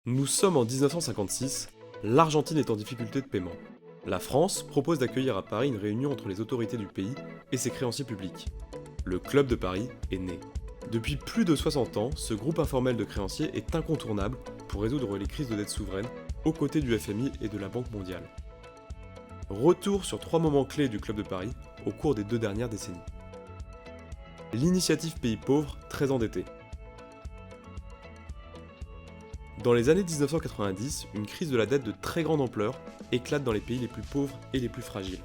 Nous sommes en 1956, l'Argentine est en difficulté de paiement. La France propose d'accueillir à Paris une réunion entre les autorités du pays et ses créanciers publics. Le Club de Paris est né. Depuis plus de 60 ans, ce groupe informel de créanciers est incontournable pour résoudre les crises de dette souveraine aux côtés du FMI et de la Banque mondiale. Retour sur 3 moments clés du Club de Paris au cours des 2 dernières décennies. L'initiative Pays pauvres très endettés. Dans les années 1990, une crise de la dette de très grande ampleur éclate dans les pays les plus pauvres et les plus fragiles.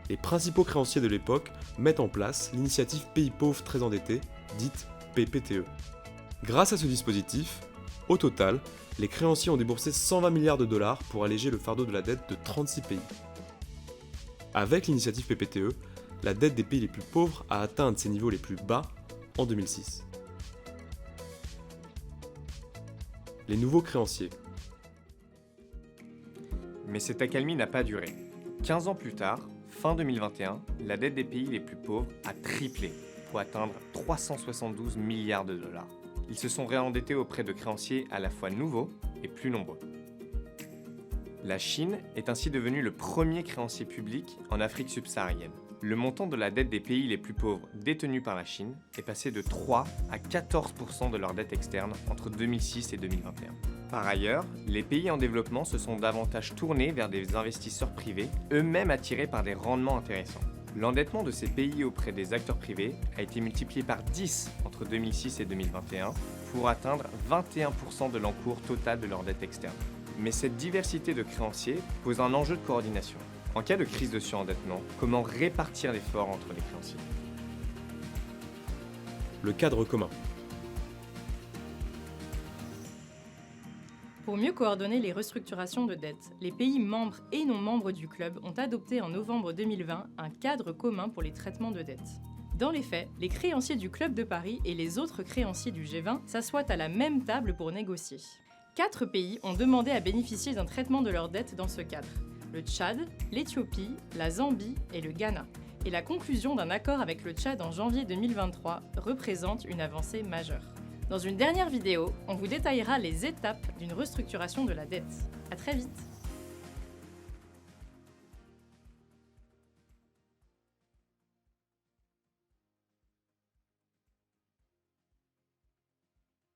Les principaux créanciers de l'époque mettent en place l'initiative Pays pauvres très endettés, dite PPTE. Grâce à ce dispositif, au total, les créanciers ont déboursé 120 milliards de dollars pour alléger le fardeau de la dette de 36 pays. Avec l'initiative PPTE, la dette des pays les plus pauvres a atteint un de ses niveaux les plus bas en 2006. Les nouveaux créanciers. Mais cette accalmie n'a pas duré. 15 ans plus tard, fin 2021, la dette des pays les plus pauvres a triplé pour atteindre 372 milliards de dollars. Ils se sont réendettés auprès de créanciers à la fois nouveaux et plus nombreux. La Chine est ainsi devenue le premier créancier public en Afrique subsaharienne. Le montant de la dette des pays les plus pauvres détenus par la Chine est passé de 3 à 14% de leur dette externe entre 2006 et 2021. Par ailleurs, les pays en développement se sont davantage tournés vers des investisseurs privés, eux-mêmes attirés par des rendements intéressants. L'endettement de ces pays auprès des acteurs privés a été multiplié par 10 entre 2006 et 2021 pour atteindre 21% de l'encours total de leur dette externe. Mais cette diversité de créanciers pose un enjeu de coordination. En cas de crise de surendettement, comment répartir l'effort entre les créanciers ? Le cadre commun. Pour mieux coordonner les restructurations de dettes, les pays membres et non membres du club ont adopté en novembre 2020 un cadre commun pour les traitements de dettes. Dans les faits, les créanciers du Club de Paris et les autres créanciers du G20 s'assoient à la même table pour négocier. 4 pays ont demandé à bénéficier d'un traitement de leurs dettes dans ce cadre: le Tchad, l'Éthiopie, la Zambie et le Ghana. Et la conclusion d'un accord avec le Tchad en janvier 2023 représente une avancée majeure. Dans une dernière vidéo, on vous détaillera les étapes d'une restructuration de la dette. À très vite!